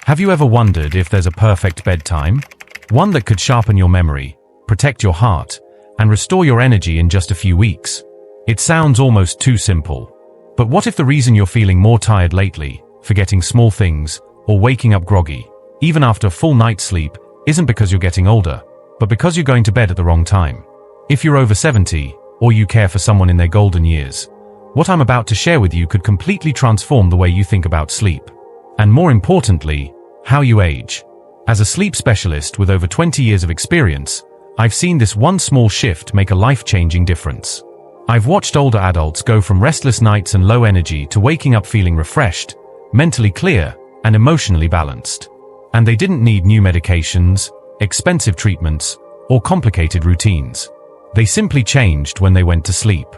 Have you ever wondered if there's a perfect bedtime? One that could sharpen your memory, protect your heart, and restore your energy in just a few weeks? It sounds almost too simple. But what if the reason you're feeling more tired lately, forgetting small things, or waking up groggy, even after a full night's sleep, isn't because you're getting older, but because you're going to bed at the wrong time? If you're over 70, or you care for someone in their golden years, what I'm about to share with you could completely transform the way you think about sleep. And more importantly, how you age. As a sleep specialist with over 20 years of experience, I've seen this one small shift make a life-changing difference. I've watched older adults go from restless nights and low energy to waking up feeling refreshed, mentally clear, and emotionally balanced. And they didn't need new medications, expensive treatments, or complicated routines. They simply changed when they went to sleep.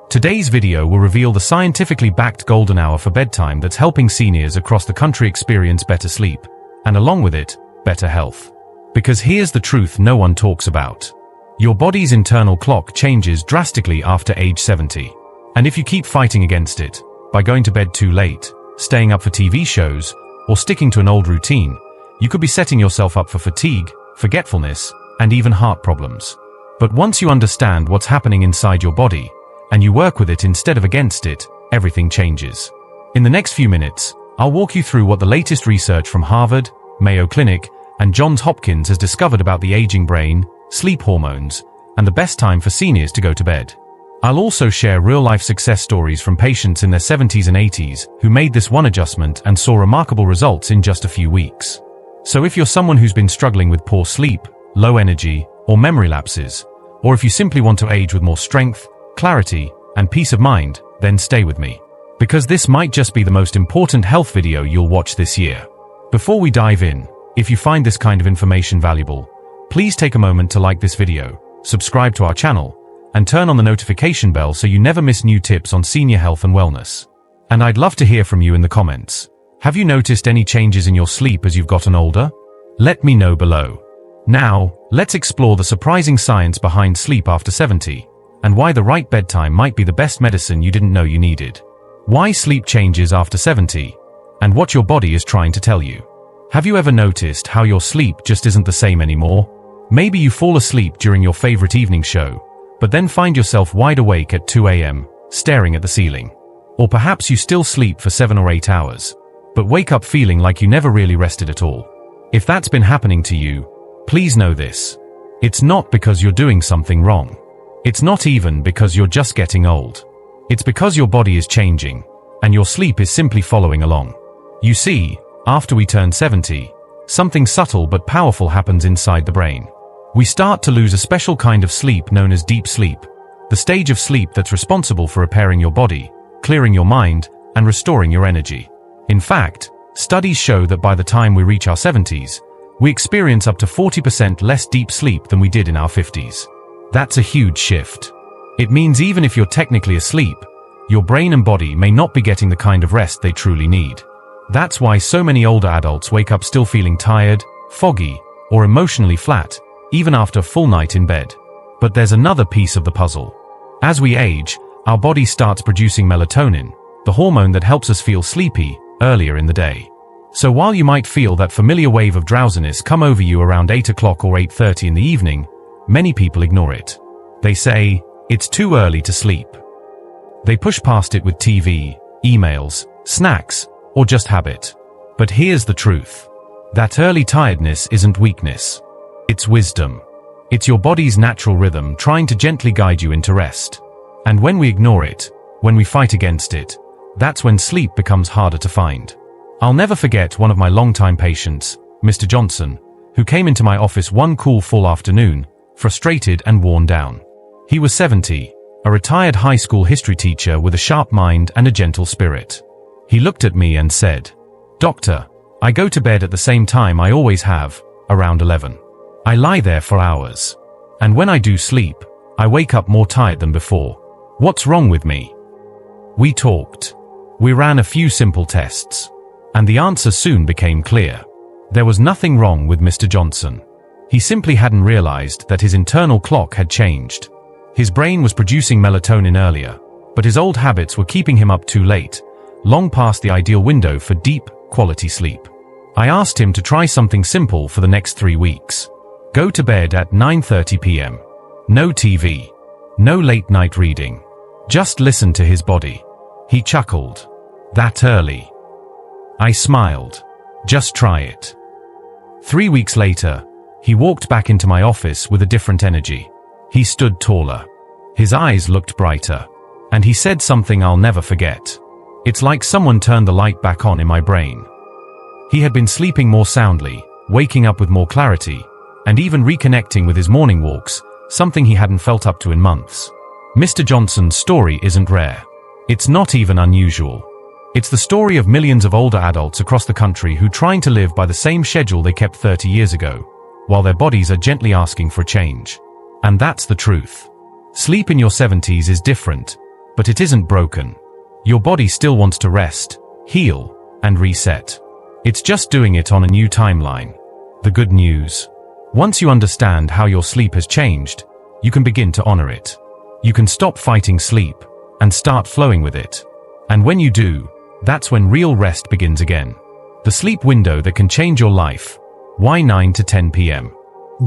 Today's video will reveal the scientifically backed golden hour for bedtime that's helping seniors across the country experience better sleep, and along with it, better health. Because here's the truth no one talks about. Your body's internal clock changes drastically after age 70. And if you keep fighting against it, by going to bed too late, staying up for TV shows, or sticking to an old routine, you could be setting yourself up for fatigue, forgetfulness, and even heart problems. But once you understand what's happening inside your body, and you work with it instead of against it, everything changes. In the next few minutes, I'll walk you through what the latest research from Harvard, Mayo Clinic, and Johns Hopkins has discovered about the aging brain, sleep hormones, and the best time for seniors to go to bed. I'll also share real-life success stories from patients in their 70s and 80s who made this one adjustment and saw remarkable results in just a few weeks. So if you're someone who's been struggling with poor sleep, low energy, or memory lapses, or if you simply want to age with more strength, clarity, and peace of mind, then stay with me. Because this might just be the most important health video you'll watch this year. Before we dive in, if you find this kind of information valuable, please take a moment to like this video, subscribe to our channel, and turn on the notification bell so you never miss new tips on senior health and wellness. And I'd love to hear from you in the comments. Have you noticed any changes in your sleep as you've gotten older? Let me know below. Now, let's explore the surprising science behind sleep after 70, and why the right bedtime might be the best medicine you didn't know you needed. Why sleep changes after 70, and what your body is trying to tell you. Have you ever noticed how your sleep just isn't the same anymore? Maybe you fall asleep during your favorite evening show, but then find yourself wide awake at 2 a.m., staring at the ceiling. Or perhaps you still sleep for 7 or 8 hours, but wake up feeling like you never really rested at all. If that's been happening to you, please know this. It's not because you're doing something wrong. It's not even because you're just getting old. It's because your body is changing, and your sleep is simply following along. You see, after we turn 70, something subtle but powerful happens inside the brain. We start to lose a special kind of sleep known as deep sleep, the stage of sleep that's responsible for repairing your body, clearing your mind, and restoring your energy. In fact, studies show that by the time we reach our 70s, we experience up to 40% less deep sleep than we did in our 50s. That's a huge shift. It means even if you're technically asleep, your brain and body may not be getting the kind of rest they truly need. That's why so many older adults wake up still feeling tired, foggy, or emotionally flat, even after a full night in bed. But there's another piece of the puzzle. As we age, our body starts producing melatonin, the hormone that helps us feel sleepy earlier in the day. So while you might feel that familiar wave of drowsiness come over you around 8 o'clock or 8:30 in the evening, many people ignore it. They say, it's too early to sleep. They push past it with TV, emails, snacks, or just habit. But here's the truth. That early tiredness isn't weakness. It's wisdom. It's your body's natural rhythm trying to gently guide you into rest. And when we ignore it, when we fight against it, that's when sleep becomes harder to find. I'll never forget one of my longtime patients, Mr. Johnson, who came into my office one cool fall afternoon, frustrated and worn down. He was 70, a retired high school history teacher with a sharp mind and a gentle spirit. He looked at me and said, "Doctor, I go to bed at the same time I always have, around 11. I lie there for hours. And when I do sleep, I wake up more tired than before. What's wrong with me?" We talked. We ran a few simple tests. And the answer soon became clear. There was nothing wrong with Mr. Johnson. He simply hadn't realized that his internal clock had changed. His brain was producing melatonin earlier, but his old habits were keeping him up too late, long past the ideal window for deep, quality sleep. I asked him to try something simple for the next 3 weeks. Go to bed at 9:30 p.m. No TV. No late night reading. Just listen to his body. He chuckled. That early? I smiled. Just try it. 3 weeks later, he walked back into my office with a different energy. He stood taller. His eyes looked brighter. And he said something I'll never forget. It's like someone turned the light back on in my brain. He had been sleeping more soundly, waking up with more clarity, and even reconnecting with his morning walks, something he hadn't felt up to in months. Mr. Johnson's story isn't rare. It's not even unusual. It's the story of millions of older adults across the country who are trying to live by the same schedule they kept 30 years ago, while their bodies are gently asking for a change. And that's the truth. Sleep in your 70s is different, but it isn't broken. Your body still wants to rest, heal, and reset. It's just doing it on a new timeline. The good news: once you understand how your sleep has changed, you can begin to honor it. You can stop fighting sleep and start flowing with it. And when you do, that's when real rest begins again. The sleep window that can change your life. Why 9 to 10 p.m.?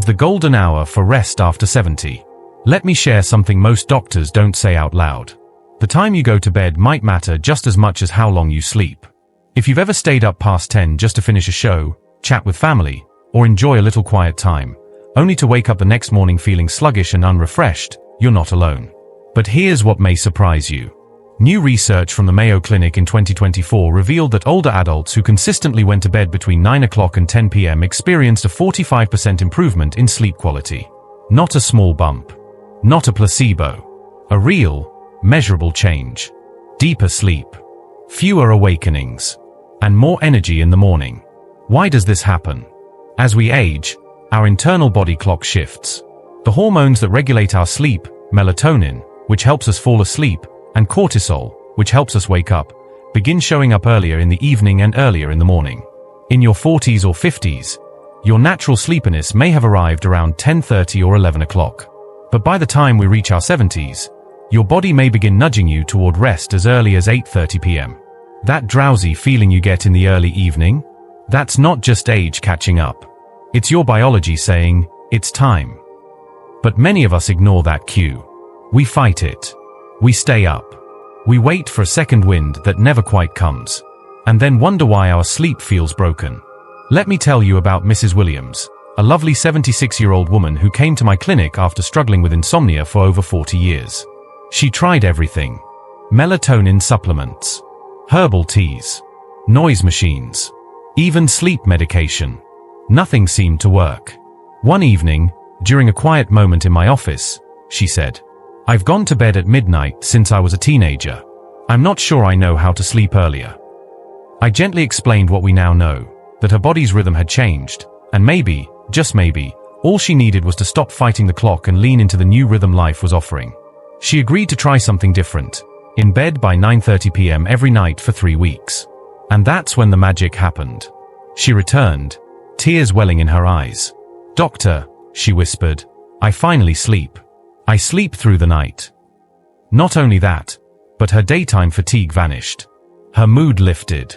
The golden hour for rest after 70. Let me share something most doctors don't say out loud. The time you go to bed might matter just as much as how long you sleep. If you've ever stayed up past 10 just to finish a show, chat with family, or enjoy a little quiet time, only to wake up the next morning feeling sluggish and unrefreshed, you're not alone. But here's what may surprise you. New research from the Mayo Clinic in 2024 revealed that older adults who consistently went to bed between 9 o'clock and 10 p.m. experienced a 45% improvement in sleep quality. Not a small bump. Not a placebo. A real, measurable change. Deeper sleep. Fewer awakenings. And more energy in the morning. Why does this happen? As we age, our internal body clock shifts. The hormones that regulate our sleep, melatonin, which helps us fall asleep, and cortisol, which helps us wake up, begin showing up earlier in the evening and earlier in the morning. In your 40s or 50s, your natural sleepiness may have arrived around 10:30 or 11 o'clock. But by the time we reach our 70s, your body may begin nudging you toward rest as early as 8:30 p.m. That drowsy feeling you get in the early evening? That's not just age catching up. It's your biology saying, it's time. But many of us ignore that cue. We fight it. We stay up. We wait for a second wind that never quite comes. And then wonder why our sleep feels broken. Let me tell you about Mrs. Williams, a lovely 76-year-old woman who came to my clinic after struggling with insomnia for over 40 years. She tried everything. Melatonin supplements. Herbal teas. Noise machines. Even sleep medication. Nothing seemed to work. One evening, during a quiet moment in my office, she said, "I've gone to bed at midnight since I was a teenager. I'm not sure I know how to sleep earlier." I gently explained what we now know, that her body's rhythm had changed, and maybe, just maybe, all she needed was to stop fighting the clock and lean into the new rhythm life was offering. She agreed to try something different, in bed by 9:30 p.m. every night for 3 weeks. And that's when the magic happened. She returned, tears welling in her eyes. "Doctor," she whispered, "I finally sleep. I sleep through the night." Not only that, but her daytime fatigue vanished. Her mood lifted.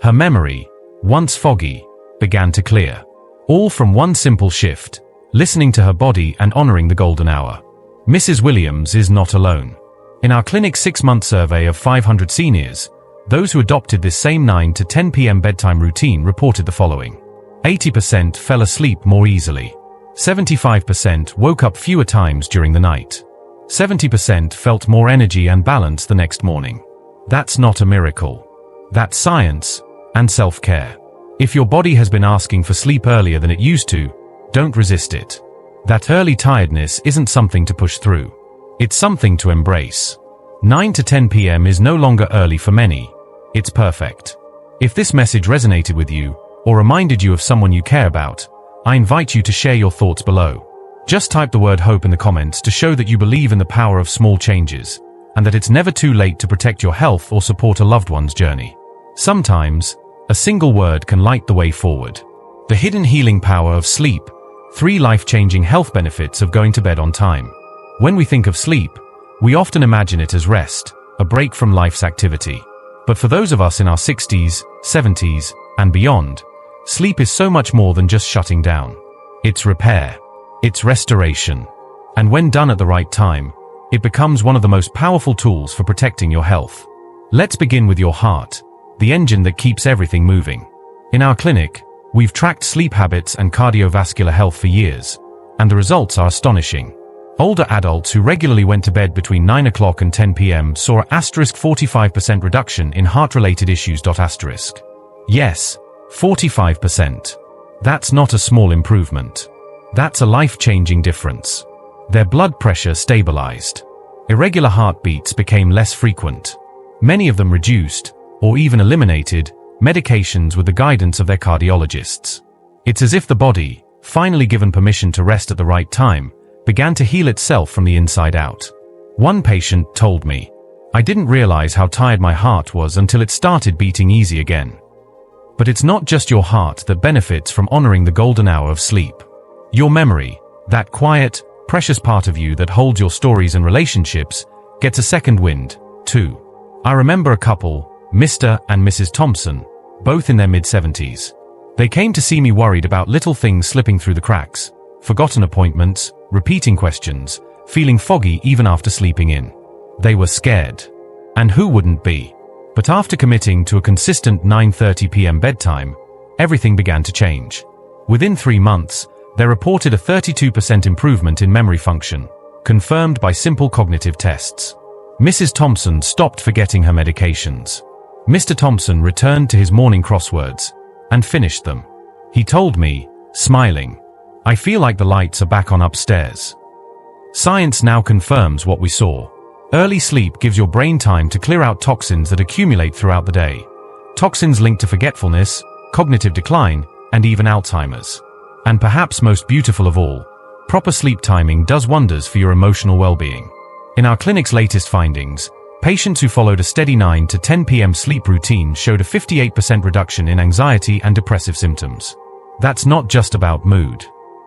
Her memory, once foggy, began to clear. All from one simple shift, listening to her body and honoring the golden hour. Mrs. Williams is not alone. In our clinic's 6-month survey of 500 seniors, those who adopted this same 9 to 10 p.m. bedtime routine reported the following. 80% fell asleep more easily. 75% woke up fewer times during the night. 70% felt more energy and balance the next morning. That's not a miracle. That's science and self-care. If your body has been asking for sleep earlier than it used to, don't resist it. That early tiredness isn't something to push through. It's something to embrace. 9 to 10 p.m. is no longer early for many. It's perfect. If this message resonated with you, or reminded you of someone you care about, I invite you to share your thoughts below. Just type the word hope in the comments to show that you believe in the power of small changes, and that it's never too late to protect your health or support a loved one's journey. Sometimes, a single word can light the way forward. The hidden healing power of sleep. 3 life-changing health benefits of going to bed on time. When we think of sleep, we often imagine it as rest, a break from life's activity. But for those of us in our 60s, 70s, and beyond, Sleep is so much more than just shutting down. It's repair. It's restoration. And when done at the right time, it becomes one of the most powerful tools for protecting your health. Let's begin with your heart, the engine that keeps everything moving. In our clinic, we've tracked sleep habits and cardiovascular health for years, and the results are astonishing. Older adults who regularly went to bed between 9 o'clock and 10 p.m. saw a 45% reduction in heart-related issues. Yes, 45%. That's not a small improvement. That's a life-changing difference. Their blood pressure stabilized. Irregular heartbeats became less frequent. Many of them reduced, or even eliminated, medications with the guidance of their cardiologists. It's as if the body, finally given permission to rest at the right time, began to heal itself from the inside out. One patient told me, "I didn't realize how tired my heart was until it started beating easy again." But it's not just your heart that benefits from honoring the golden hour of sleep. Your memory, that quiet, precious part of you that holds your stories and relationships, gets a second wind, too. I remember a couple, Mr. and Mrs. Thompson, both in their mid-70s. They came to see me worried about little things slipping through the cracks, forgotten appointments, repeating questions, feeling foggy even after sleeping in. They were scared. And who wouldn't be? But after committing to a consistent 9:30 p.m. bedtime, everything began to change. Within 3 months, they reported a 32% improvement in memory function, confirmed by simple cognitive tests. Mrs. Thompson stopped forgetting her medications. Mr. Thompson returned to his morning crosswords and finished them. He told me, smiling, "I feel like the lights are back on upstairs." Science now confirms what we saw. Early sleep gives your brain time to clear out toxins that accumulate throughout the day. Toxins linked to forgetfulness, cognitive decline, and even Alzheimer's. And perhaps most beautiful of all, proper sleep timing does wonders for your emotional well-being. In our clinic's latest findings, patients who followed a steady 9 to 10 p.m. sleep routine showed a 58% reduction in anxiety and depressive symptoms. That's not just about mood.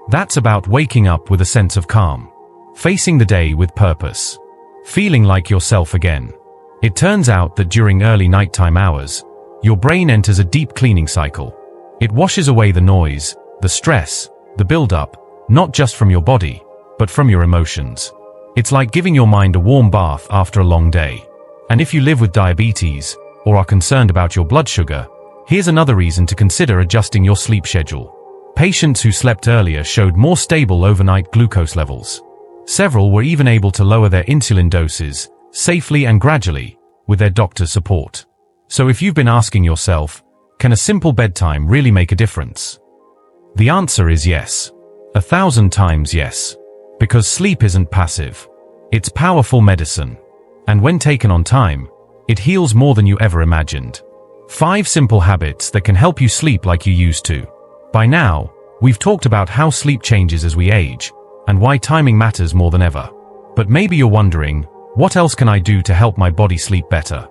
That's about waking up with a sense of calm, facing the day with purpose, feeling like yourself again. It turns out that during early nighttime hours, your brain enters a deep cleaning cycle. It washes away the noise, the stress, the build-up, not just from your body, but from your emotions. It's like giving your mind a warm bath after a long day. And if you live with diabetes, or are concerned about your blood sugar, here's another reason to consider adjusting your sleep schedule. Patients who slept earlier showed more stable overnight glucose levels. Several were even able to lower their insulin doses, safely and gradually, with their doctor's support. So if you've been asking yourself, can a simple bedtime really make a difference? The answer is yes. 1,000 times yes. Because sleep isn't passive. It's powerful medicine. And when taken on time, it heals more than you ever imagined. 5 simple habits that can help you sleep like you used to. By now, we've talked about how sleep changes as we age, and why timing matters more than ever. But maybe you're wondering, what else can I do to help my body sleep better?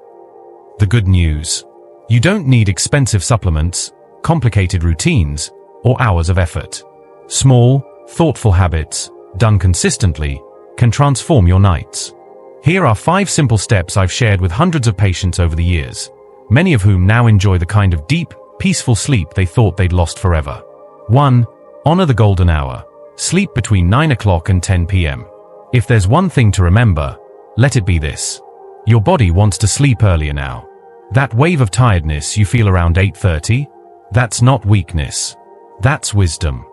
The good news. You don't need expensive supplements, complicated routines, or hours of effort. Small, thoughtful habits, done consistently, can transform your nights. Here are 5 simple steps I've shared with hundreds of patients over the years, many of whom now enjoy the kind of deep, peaceful sleep they thought they'd lost forever. 1. Honor the golden hour. Sleep between 9 o'clock and 10 p.m. If there's one thing to remember, let it be this. Your body wants to sleep earlier now. That wave of tiredness you feel around 8:30? That's not weakness. That's wisdom.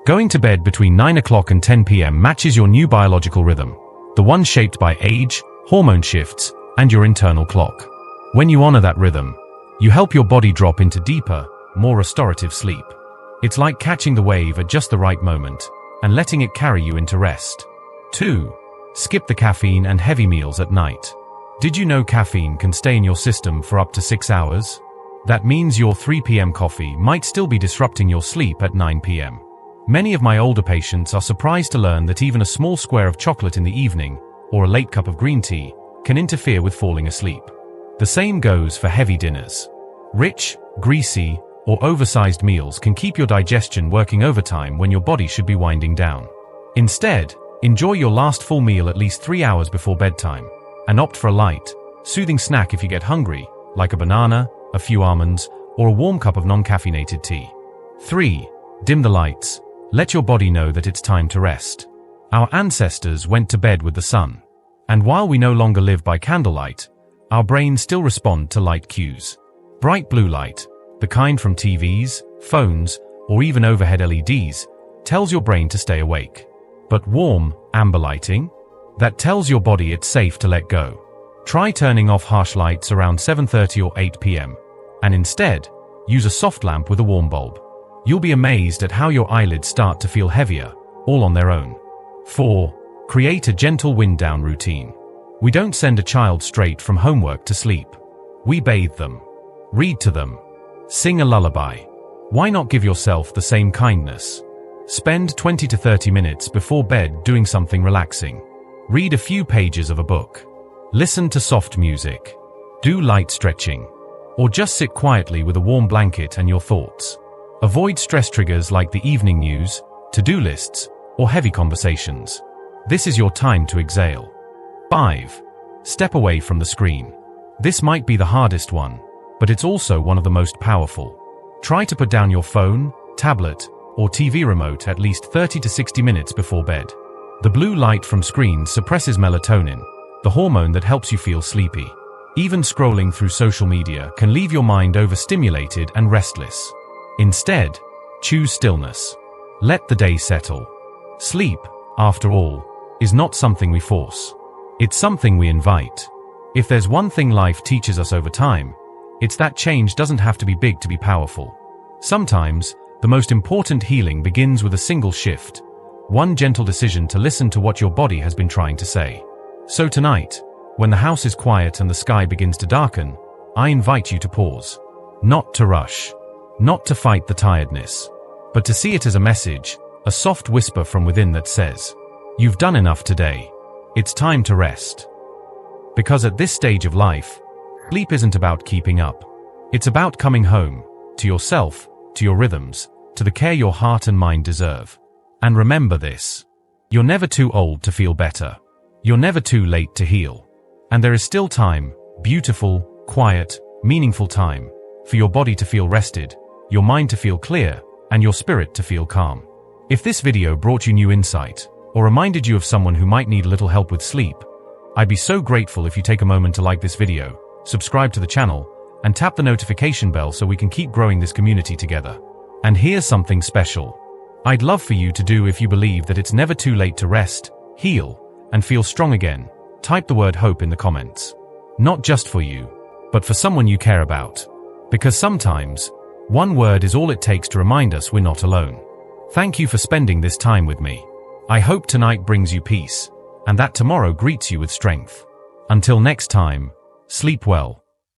Going to bed between 9 o'clock and 10 p.m. matches your new biological rhythm, the one shaped by age, hormone shifts, and your internal clock. When you honor that rhythm, you help your body drop into deeper, more restorative sleep. It's like catching the wave at just the right moment and letting it carry you into rest. 2. Skip the caffeine and heavy meals at night. Did you know caffeine can stay in your system for up to 6 hours? That means your 3 p.m. coffee might still be disrupting your sleep at 9 p.m. Many of my older patients are surprised to learn that even a small square of chocolate in the evening, or a late cup of green tea, can interfere with falling asleep. The same goes for heavy dinners. Rich, greasy, or oversized meals can keep your digestion working overtime when your body should be winding down. Instead, enjoy your last full meal at least 3 hours before bedtime, and opt for a light, soothing snack if you get hungry, like a banana, a few almonds, or a warm cup of non-caffeinated tea. 3. Dim the lights. Let your body know that it's time to rest. Our ancestors went to bed with the sun. And while we no longer live by candlelight, our brains still respond to light cues. Bright blue light, the kind from TVs, phones, or even overhead LEDs, tells your brain to stay awake. But warm, amber lighting? That tells your body it's safe to let go. Try turning off harsh lights around 7:30 or 8 p.m. and instead, use a soft lamp with a warm bulb. You'll be amazed at how your eyelids start to feel heavier, all on their own. 4. Create a gentle wind-down routine. We don't send a child straight from homework to sleep. We bathe them, read to them, sing a lullaby. Why not give yourself the same kindness? Spend 20 to 30 minutes before bed doing something relaxing. Read a few pages of a book. Listen to soft music. Do light stretching. Or just sit quietly with a warm blanket and your thoughts. Avoid stress triggers like the evening news, to-do lists, or heavy conversations. This is your time to exhale. 5. Step away from the screen. This might be the hardest one, but it's also one of the most powerful. Try to put down your phone, tablet, or TV remote at least 30 to 60 minutes before bed. The blue light from screens suppresses melatonin, the hormone that helps you feel sleepy. Even scrolling through social media can leave your mind overstimulated and restless. Instead, choose stillness. Let the day settle. Sleep, after all, is not something we force. It's something we invite. If there's one thing life teaches us over time, it's that change doesn't have to be big to be powerful. Sometimes, the most important healing begins with a single shift, one gentle decision to listen to what your body has been trying to say. So tonight, when the house is quiet and the sky begins to darken, I invite you to pause. Not to rush. Not to fight the tiredness. But to see it as a message, a soft whisper from within that says, "You've done enough today. It's time to rest." Because at this stage of life, sleep isn't about keeping up. It's about coming home, to yourself, to your rhythms, to the care your heart and mind deserve. And remember this. You're never too old to feel better. You're never too late to heal. And there is still time, beautiful, quiet, meaningful time, for your body to feel rested, your mind to feel clear, and your spirit to feel calm. If this video brought you new insight, or reminded you of someone who might need a little help with sleep, I'd be so grateful if you take a moment to like this video, subscribe to the channel, and tap the notification bell so we can keep growing this community together. And here's something special. I'd love for you to do if you believe that it's never too late to rest, heal, and feel strong again. Type the word hope in the comments. Not just for you, but for someone you care about. Because sometimes, one word is all it takes to remind us we're not alone. Thank you for spending this time with me. I hope tonight brings you peace, and that tomorrow greets you with strength. Until next time, sleep well.